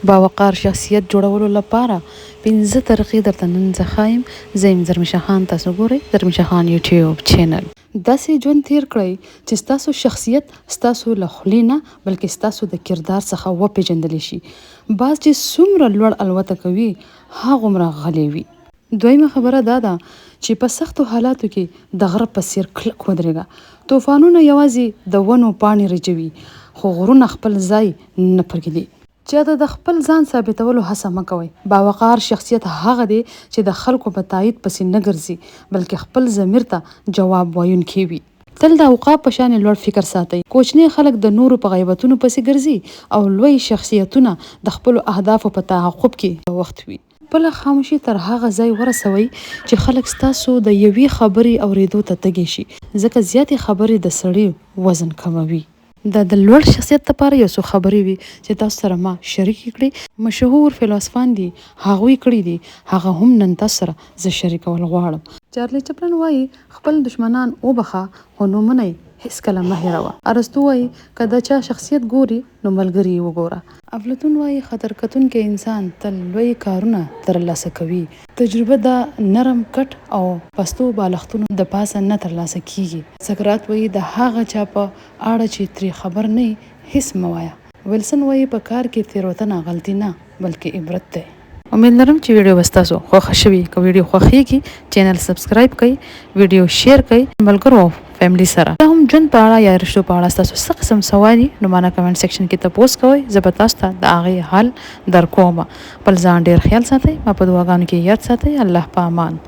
باوقار شخصیت جوړولو لپاره 15 طریقې درته نن زه ښایم. زه یم زرمیشه خان، تاسو ګورئ زرمیشه خان یوټیوب چینل. داسې ژوند تیر کړئ چې ستاسو شخصیت ستاسو له خولې نه بلکې ستاسو د کردار څخه وپېژندلی شي. باز چې څومره لوړ الوته کوي هغومره غلی وي. دویمه خبره دا ده چې په سختو حالاتو کې د غره په څیر کلک ودرېږه. طوفانونه یوازې د ونو پاڼې رژوي، خو غرونه خپل ځای نه پرېږدي. چې د خپل ځان ثابتولو هڅه مه کوئ. باوقار شخصیت هغه دی چې د خلکو په تایید پسې نه ګرځي بلکې خپل ضمیر ته جواب ویونکی وي. تل د عقاب په شان لوړ فکر ساتئ. کوچنی خلک د نورو په غیبتونو پسې ګرځي او لوی شخصیتونه د خپلو اهدافو په تعقب کې وخت وي. خپله خاموشي تر هغه ځای ورسوئ چې خلک ستاسو د یوې خبرې اورېدو ته تږي شي، ځکه زیاتې خبرې د سړي وزن کموي. دا د لوړ شخصیت لپاره یو څو خبرې وي چې تاسو سره ما شریکې کړي. مشهور فیلسوفان دي، هغوی کړي دي، هغه هم نن تاسو سره زه شریکول غواړم. چارلی چپلن وایي خپل دشمنان وبخه خو نومونه هیڅکله مه هېروه. ارسطو وایي که د چا شخصیت ګوري نو ملګري یې وګوره. افلاطون وایي خطر کتونکی انسان تل لوی کارونه ترلاسه کوي. تجربه د نرم کټ او پستو بالښتونو د پاسه نه ترلاسه کیږي. سقراط وایي د هغه چا په اړه چې ترې خبر نه هیڅ مه وایه. ویلسن وایي په کار کې تېروتنه غلطي نه بلکې عبرت دی. امید لرم چې ویډیو به ستاسو خوښه شوي. که ویډیو خوښیږي چینل سبسکرایب کړئ، ویډیو شیر کړئ ملګرو او فیملی سره. دا هم ژوند په اړه یا رشتو په اړه ستاسو څه قسم سوال دي نو مانه کمنټ سیکشن کې تپوس کوئ، زه به تاسو ته د هغې حل درکوم. خپل ځان ډېر خیال ساتئ، ما په دعاګانو کې یاد ساتئ. الله په امان.